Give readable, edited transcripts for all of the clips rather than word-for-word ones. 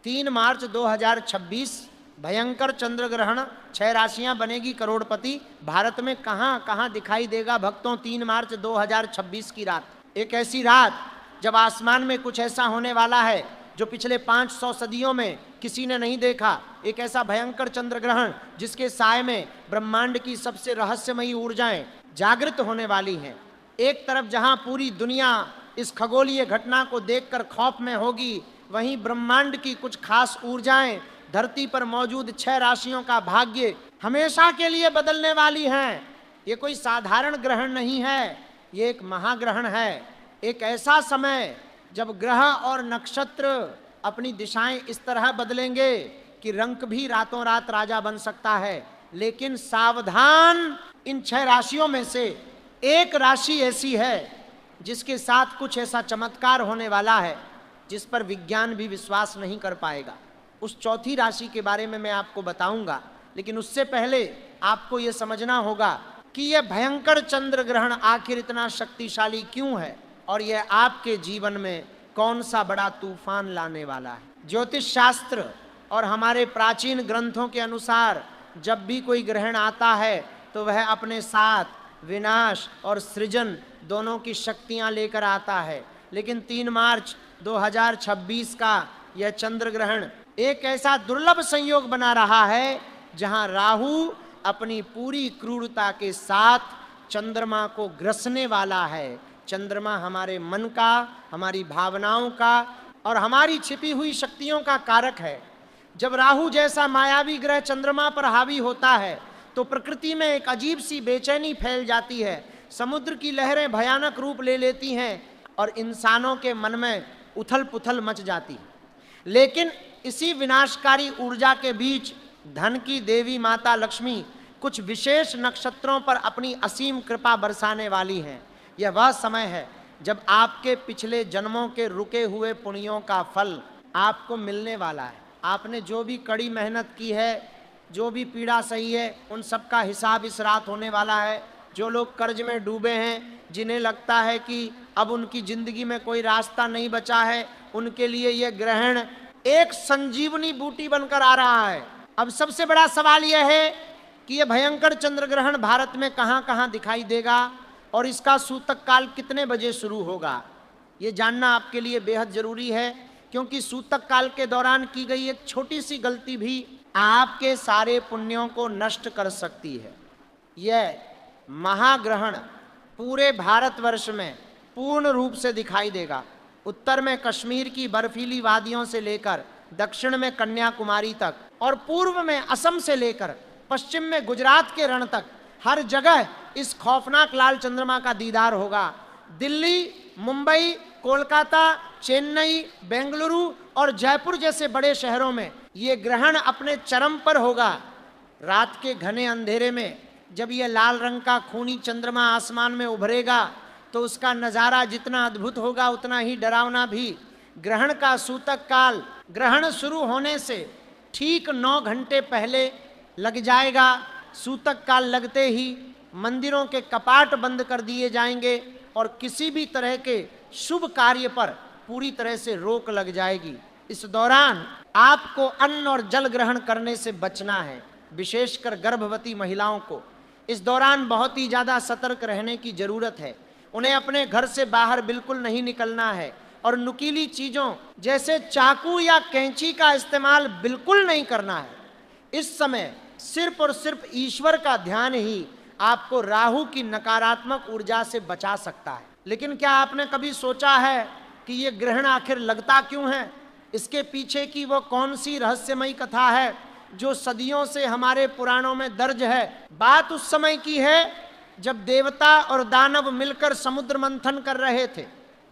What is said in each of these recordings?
3 मार्च 2026 भयंकर चंद्र ग्रहण, 6 राशियां बनेगी करोड़पति। भारत में कहां कहां दिखाई देगा भक्तों 3 मार्च 2026 की रात। एक ऐसी रात जब आसमान में कुछ ऐसा होने वाला है जो पिछले 500 सदियों में किसी ने नहीं देखा। एक ऐसा भयंकर चंद्र ग्रहण जिसके साए में ब्रह्मांड की सबसे रहस्यमयी ऊर्जाएं जागृत होने वाली हैं। एक तरफ जहां पूरी दुनिया इस खगोलीय घटना को देखकर खौफ में होगी, वहीं ब्रह्मांड की कुछ खास ऊर्जाएं धरती पर मौजूद 6 राशियों का भाग्य हमेशा के लिए बदलने वाली हैं। ये कोई साधारण ग्रहण नहीं है, ये एक महाग्रहण है। एक ऐसा समय जब ग्रह और नक्षत्र अपनी दिशाएं इस तरह बदलेंगे कि रंक भी रातों रात राजा बन सकता है। लेकिन सावधान, इन 6 राशियों में से एक राशि ऐसी है जिसके साथ कुछ ऐसा चमत्कार होने वाला है जिस पर विज्ञान भी विश्वास नहीं कर पाएगा। उस चौथी राशि के बारे में मैं आपको बताऊंगा, लेकिन उससे पहले आपको यह समझना होगा कि यह भयंकर चंद्र ग्रहण आखिर इतना शक्तिशाली क्यों है और यह आपके जीवन में कौन सा बड़ा तूफान लाने वाला है। ज्योतिष शास्त्र और हमारे प्राचीन ग्रंथों के अनुसार जब भी कोई ग्रहण आता है तो वह अपने साथ विनाश और सृजन दोनों की शक्तियां लेकर आता है। लेकिन 3 मार्च 2026 का यह चंद्र ग्रहण एक ऐसा दुर्लभ संयोग बना रहा है जहां राहु अपनी पूरी क्रूरता के साथ चंद्रमा को ग्रसने वाला है। चंद्रमा हमारे मन का, हमारी भावनाओं का और हमारी छिपी हुई शक्तियों का कारक है। जब राहु जैसा मायावी ग्रह चंद्रमा पर हावी होता है तो प्रकृति में एक अजीब सी बेचैनी फैल जाती है। समुद्र की लहरें भयानक रूप ले लेती हैं और इंसानों के मन में उथल पुथल मच जाती है। लेकिन इसी विनाशकारी ऊर्जा के बीच धन की देवी माता लक्ष्मी कुछ विशेष नक्षत्रों पर अपनी असीम कृपा बरसाने वाली हैं। यह वह समय है जब आपके पिछले जन्मों के रुके हुए पुण्यों का फल आपको मिलने वाला है। आपने जो भी कड़ी मेहनत की है, जो भी पीड़ा सही है, उन सब का हिसाब इस रात होने वाला है। जो लोग कर्ज में डूबे हैं, जिन्हें लगता है कि अब उनकी जिंदगी में कोई रास्ता नहीं बचा है, उनके लिए यह ग्रहण एक संजीवनी बूटी बनकर आ रहा है। अब सबसे बड़ा सवाल यह है कि यह भयंकर चंद्र ग्रहण भारत में कहां कहां दिखाई देगा और इसका सूतक काल कितने बजे शुरू होगा। ये जानना आपके लिए बेहद जरूरी है, क्योंकि सूतक काल के दौरान की गई एक छोटी सी गलती भी आपके सारे पुण्यों को नष्ट कर सकती है। यह महाग्रहण पूरे भारतवर्ष में पूर्ण रूप से दिखाई देगा। उत्तर में कश्मीर की बर्फीली वादियों से लेकर दक्षिण में कन्याकुमारी तक और पूर्व में असम से लेकर पश्चिम में गुजरात के रण तक हर जगह इस खौफनाक लाल चंद्रमा का दीदार होगा। दिल्ली, मुंबई, कोलकाता, चेन्नई, बेंगलुरु और जयपुर जैसे बड़े शहरों में ये ग्रहण अपने चरम पर होगा। रात के घने अंधेरे में जब ये लाल रंग का खूनी चंद्रमा आसमान में उभरेगा तो उसका नज़ारा जितना अद्भुत होगा उतना ही डरावना भी। ग्रहण का सूतक काल ग्रहण शुरू होने से ठीक 9 घंटे पहले लग जाएगा। सूतक काल लगते ही मंदिरों के कपाट बंद कर दिए जाएंगे और किसी भी तरह के शुभ कार्य पर पूरी तरह से रोक लग जाएगी। इस दौरान आपको अन्न और जल ग्रहण करने से बचना है, विशेषकर गर्भवती महिलाओं को। इस दौरान बहुत ही ज़्यादा सतर्क रहने की ज़रूरत है। उन्हें अपने घर से बाहर बिल्कुल नहीं निकलना है और नुकीली चीज़ों जैसे चाकू या कैंची का इस्तेमाल बिल्कुल नहीं करना है। इस समय सिर्फ और सिर्फ ईश्वर का ध्यान ही आपको राहु की नकारात्मक ऊर्जा से बचा सकता है। लेकिन क्या आपने कभी सोचा है कि ये ग्रहण आखिर लगता क्यों है? इसके पीछे की वो कौन सी रहस्यमयी कथा है जो सदियों से हमारे पुराणों में दर्ज है? बात उस समय की है जब देवता और दानव मिलकर समुद्र मंथन कर रहे थे।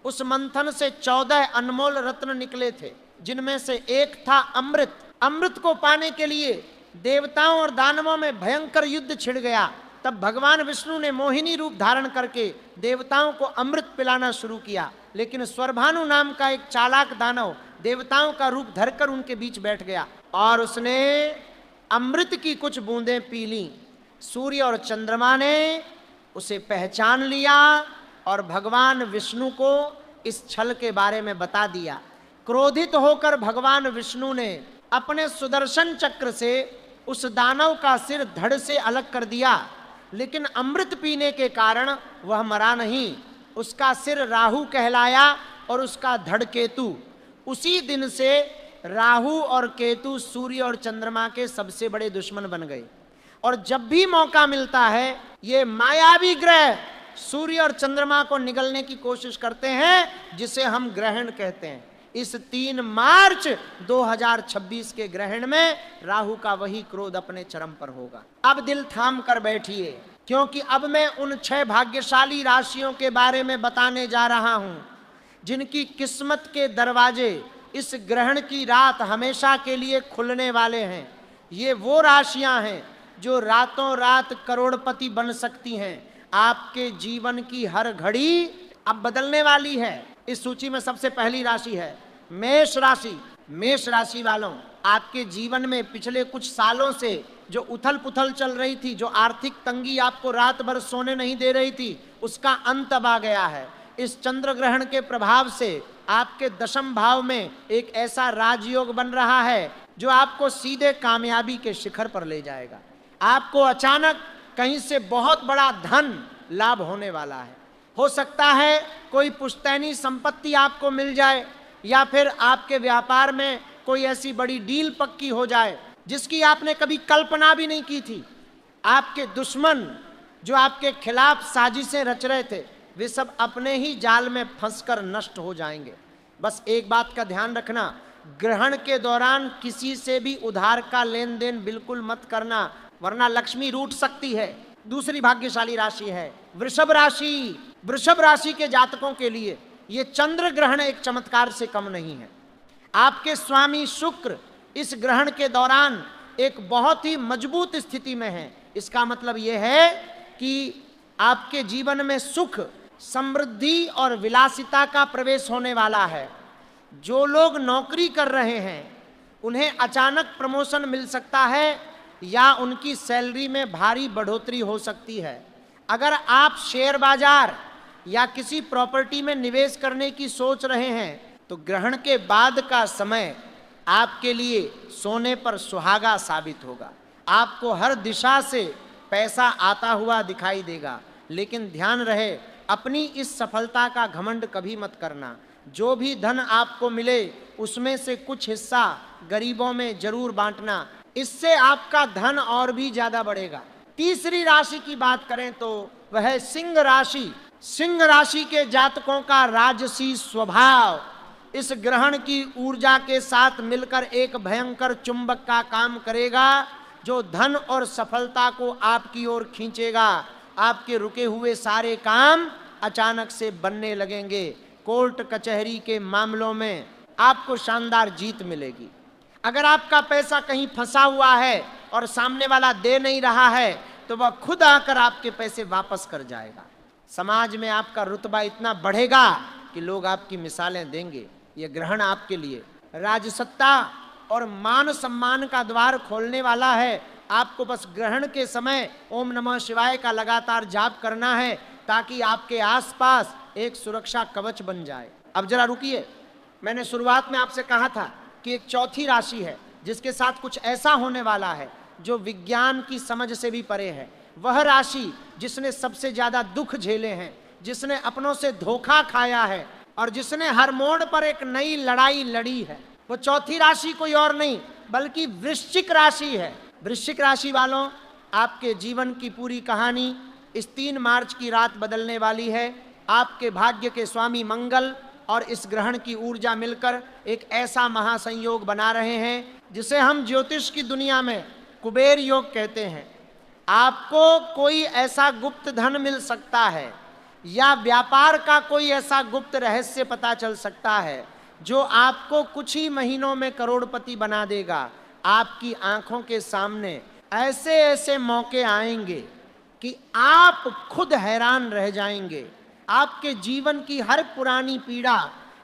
उस मंथन से 14 अनमोल रत्न निकले थे, जिनमें से एक था अमृत। अमृत को पाने के लिए देवताओं और दानवों में भयंकर युद्ध छिड़ गया। तब भगवान विष्णु ने मोहिनी रूप धारण करके देवताओं को अमृत पिलाना शुरू किया। लेकिन स्वरभानु नाम का एक चालाक दानव देवताओं का रूप धरकर उनके बीच बैठ गया और उसने अमृत की कुछ बूंदें पी लीं। सूर्य और चंद्रमा ने उसे पहचान लिया और भगवान विष्णु को इस छल के बारे में बता दिया। क्रोधित होकर भगवान विष्णु ने अपने सुदर्शन चक्र से उस दानव का सिर धड़ से अलग कर दिया, लेकिन अमृत पीने के कारण वह मरा नहीं। उसका सिर राहु कहलाया और उसका धड़ केतु। उसी दिन से राहु और केतु सूर्य और चंद्रमा के सबसे बड़े दुश्मन बन गए। और जब भी मौका मिलता है ये मायावी ग्रह सूर्य और चंद्रमा को निगलने की कोशिश करते हैं, जिसे हम ग्रहण कहते हैं। इस 3 मार्च 2026 के ग्रहण में राहु का वही क्रोध अपने चरम पर होगा। अब दिल थाम कर बैठिए, क्योंकि अब मैं उन 6 भाग्यशाली राशियों के बारे में बताने जा रहा हूं जिनकी किस्मत के दरवाजे इस ग्रहण की रात हमेशा के लिए खुलने वाले हैं। ये वो राशियां हैं जो रातों रात करोड़पति बन सकती हैं। आपके जीवन की हर घड़ी अब बदलने वाली है। इस सूची में सबसे पहली राशि है मेष राशि। मेष राशि वालों, आपके जीवन में पिछले कुछ सालों से जो उथल पुथल चल रही थी, जो आर्थिक तंगी आपको रात भर सोने नहीं दे रही थी, उसका अंत अब आ गया है। इस चंद्र ग्रहण के प्रभाव से आपके दशम भाव में एक ऐसा राजयोग बन रहा है जो आपको सीधे कामयाबी के शिखर पर ले जाएगा। आपको अचानक कहीं से बहुत बड़ा धन लाभ होने वाला है। हो सकता है कोई पुश्तैनी संपत्ति आपको मिल जाए, या फिर आपके व्यापार में कोई ऐसी बड़ी डील पक्की हो जाए जिसकी आपने कभी कल्पना भी नहीं की थी। आपके दुश्मन जो आपके खिलाफ साजिशें रच रहे थे, वे सब अपने ही जाल में फंसकर नष्ट हो जाएंगे। बस एक बात का ध्यान रखना, ग्रहण के दौरान किसी से भी उधार का लेन देन बिल्कुल मत करना, वरना लक्ष्मी रूठ सकती है। दूसरी भाग्यशाली राशि है वृषभ राशि। वृषभ राशि के जातकों के लिए ये चंद्र ग्रहण एक चमत्कार से कम नहीं है। आपके स्वामी शुक्र इस ग्रहण के दौरान एक बहुत ही मजबूत स्थिति में है। इसका मतलब यह है कि आपके जीवन में सुख, समृद्धि और विलासिता का प्रवेश होने वाला है। जो लोग नौकरी कर रहे हैं उन्हें अचानक प्रमोशन मिल सकता है या उनकी सैलरी में भारी बढ़ोतरी हो सकती है। अगर आप शेयर बाजार या किसी प्रॉपर्टी में निवेश करने की सोच रहे हैं तो ग्रहण के बाद का समय आपके लिए सोने पर सुहागा साबित होगा। आपको हर दिशा से पैसा आता हुआ दिखाई देगा, लेकिन ध्यान रहे अपनी इस सफलता का घमंड कभी मत करना। जो भी धन आपको मिले उसमें से कुछ हिस्सा गरीबों में जरूर बांटना, इससे आपका धन और भी ज्यादा बढ़ेगा। तीसरी राशि की बात करें तो वह है सिंह राशि। सिंह राशि के जातकों का राजसी स्वभाव इस ग्रहण की ऊर्जा के साथ मिलकर एक भयंकर चुंबक का काम करेगा, जो धन और सफलता को आपकी ओर खींचेगा। आपके रुके हुए सारे काम अचानक से बनने लगेंगे। कोर्ट कचहरी के मामलों में आपको शानदार जीत मिलेगी। अगर आपका पैसा कहीं फंसा हुआ है और सामने वाला दे नहीं रहा है तो वह खुद आकर आपके पैसे वापस कर जाएगा। समाज में आपका रुतबा इतना बढ़ेगा कि लोग आपकी मिसालें देंगे। यह ग्रहण आपके लिए राजसत्ता और मान सम्मान का द्वार खोलने वाला है। आपको बस ग्रहण के समय ओम नमः शिवाय का लगातार जाप करना है ताकि आपके आसपास एक सुरक्षा कवच बन जाए। अब जरा रुकिए, मैंने शुरुआत में आपसे कहा था कि एक चौथी राशि है जिसके साथ कुछ ऐसा होने वाला है जो विज्ञान की समझ से भी परे है। वह राशि जिसने सबसे ज्यादा दुख झेले हैं, जिसने अपनों से धोखा खाया है और जिसने हर मोड़ पर एक नई लड़ाई लड़ी है, वो चौथी राशि कोई और नहीं बल्कि वृश्चिक राशि है। वृश्चिक राशि वालों, आपके जीवन की पूरी कहानी इस 3 मार्च की रात बदलने वाली है। आपके भाग्य के स्वामी मंगल और इस ग्रहण की ऊर्जा मिलकर एक ऐसा महासंयोग बना रहे हैं जिसे हम ज्योतिष की दुनिया में कुबेर योग कहते हैं। आपको कोई ऐसा गुप्त धन मिल सकता है या व्यापार का कोई ऐसा गुप्त रहस्य पता चल सकता है जो आपको कुछ ही महीनों में करोड़पति बना देगा। आपकी आंखों के सामने ऐसे ऐसे मौके आएंगे कि आप खुद हैरान रह जाएंगे। आपके जीवन की हर पुरानी पीड़ा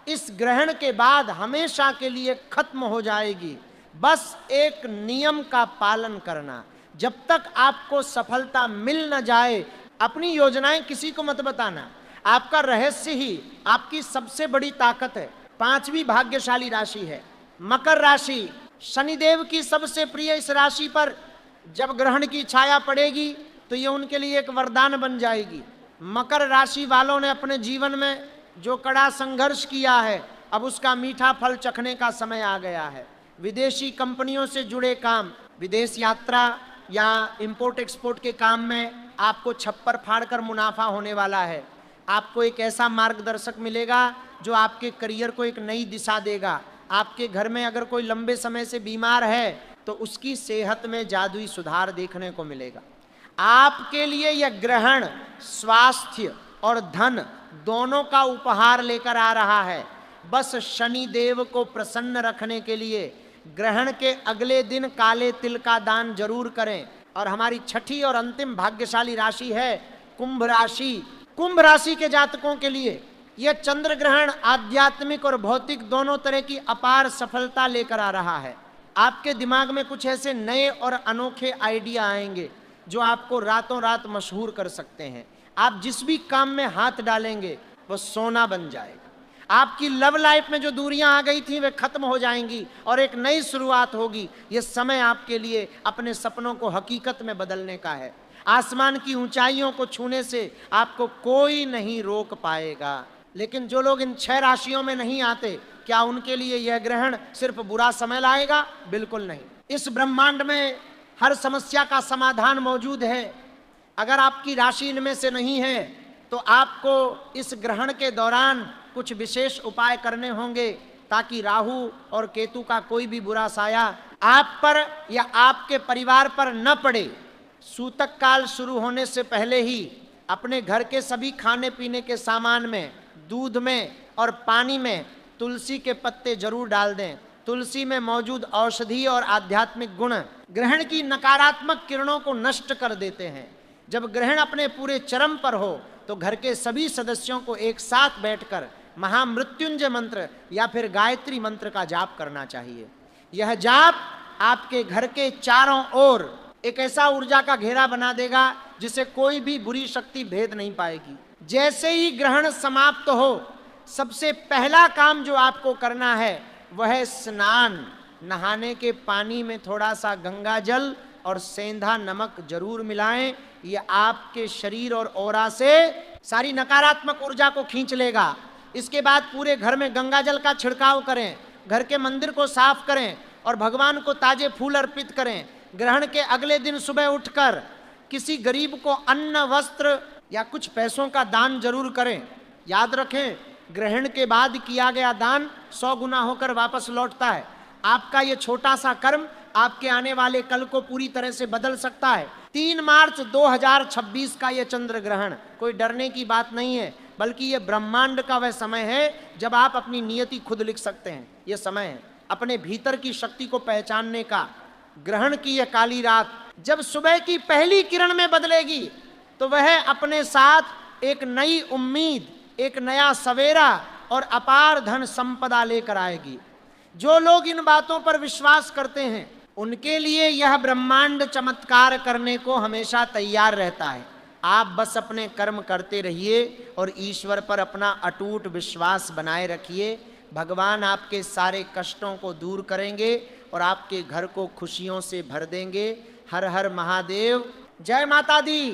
इस ग्रहण के बाद हमेशा के लिए खत्म हो जाएगी। बस एक नियम का पालन करना। जब तक आपको सफलता मिल न जाए अपनी योजनाएं किसी को मत बताना। आपका रहस्य ही आपकी सबसे बड़ी ताकत है। 5वीं भाग्यशाली राशि है मकर राशि। शनिदेव की सबसे प्रिय इस राशि पर जब ग्रहण की छाया पड़ेगी तो ये उनके लिए एक वरदान बन जाएगी। मकर राशि वालों ने अपने जीवन में जो कड़ा संघर्ष किया है, अब उसका मीठा फल चखने का समय आ गया है। विदेशी कंपनियों से जुड़े काम, विदेश यात्रा या इंपोर्ट एक्सपोर्ट के काम में आपको छप्पर फाड़कर मुनाफा होने वाला है। आपको एक ऐसा मार्गदर्शक मिलेगा जो आपके करियर को एक नई दिशा देगा। आपके घर में अगर कोई लंबे समय से बीमार है तो उसकी सेहत में जादुई सुधार देखने को मिलेगा। आपके लिए यह ग्रहण स्वास्थ्य और धन दोनों का उपहार लेकर आ रहा है। बस शनि देव को प्रसन्न रखने के लिए ग्रहण के अगले दिन काले तिल का दान जरूर करें। और हमारी छठी और अंतिम भाग्यशाली राशि है कुंभ राशि। कुंभ राशि के जातकों के लिए यह चंद्र ग्रहण आध्यात्मिक और भौतिक दोनों तरह की अपार सफलता लेकर आ रहा है। आपके दिमाग में कुछ ऐसे नए और अनोखे आइडिया आएंगे जो आपको रातों रात मशहूर कर सकते हैं। आप जिस भी काम में हाथ डालेंगे वो सोना बन जाएगा। आपकी लव लाइफ में जो दूरियां आ गई थी वे खत्म हो जाएंगी और एक नई शुरुआत होगी। ये समय आपके लिए अपने सपनों को हकीकत में बदलने का है। आसमान की ऊंचाइयों को छूने से आपको कोई नहीं रोक पाएगा। लेकिन जो लोग इन 6 राशियों में नहीं आते, क्या उनके लिए यह ग्रहण सिर्फ बुरा समय लाएगा? बिल्कुल नहीं। इस ब्रह्मांड में हर समस्या का समाधान मौजूद है। अगर आपकी राशि इनमें से नहीं है तो आपको इस ग्रहण के दौरान कुछ विशेष उपाय करने होंगे ताकि राहु और केतु का कोई भी बुरा साया आप पर या आपके परिवार पर न पड़े। सूतक काल शुरू होने से पहले ही अपने घर के सभी खाने पीने के सामान में, दूध में और पानी में तुलसी के पत्ते जरूर डाल दें। तुलसी में मौजूद औषधि और आध्यात्मिक गुण ग्रहण की नकारात्मक किरणों को नष्ट कर देते हैं। जब ग्रहण अपने पूरे चरम पर हो तो घर के सभी सदस्यों को एक साथ बैठकर महामृत्युंजय मंत्र या फिर गायत्री मंत्र का जाप करना चाहिए। यह जाप आपके घर के चारों ओर एक ऐसा ऊर्जा का घेरा बना देगा जिसे कोई भी बुरी शक्ति भेद नहीं पाएगी। जैसे ही ग्रहण समाप्त हो, सबसे पहला काम जो आपको करना है वह है स्नान। नहाने के पानी में थोड़ा सा गंगा जल और सेंधा नमक जरूर मिलाएं। ये आपके शरीर और ऑरा से सारी नकारात्मक ऊर्जा को खींच लेगा। इसके बाद पूरे घर में गंगा जल का छिड़काव करें, घर के मंदिर को साफ करें और भगवान को ताजे फूल अर्पित करें। ग्रहण के अगले दिन सुबह उठकर किसी गरीब को अन्न, वस्त्र या कुछ पैसों का दान जरूर करें। याद रखें, ग्रहण के बाद किया गया दान 100 गुना होकर वापस लौटता है। आपका ये छोटा सा कर्म आपके आने वाले कल को पूरी तरह से बदल सकता है। 3 मार्च 2026 का ये चंद्र ग्रहण कोई डरने की बात नहीं है, बल्कि ये ब्रह्मांड का वह समय है जब आप अपनी नियति खुद लिख सकते हैं। ये समय है अपने भीतर की शक्ति को पहचानने का। ग्रहण की यह काली रात जब सुबह की पहली किरण में बदलेगी तो वह अपने साथ एक नई उम्मीद, एक नया सवेरा और अपार धन संपदा लेकर आएगी। जो लोग इन बातों पर विश्वास करते हैं उनके लिए यह ब्रह्मांड चमत्कार करने को हमेशा तैयार रहता है। आप बस अपने कर्म करते रहिए और ईश्वर पर अपना अटूट विश्वास बनाए रखिए। भगवान आपके सारे कष्टों को दूर करेंगे और आपके घर को खुशियों से भर देंगे। हर हर महादेव, जय माता दी।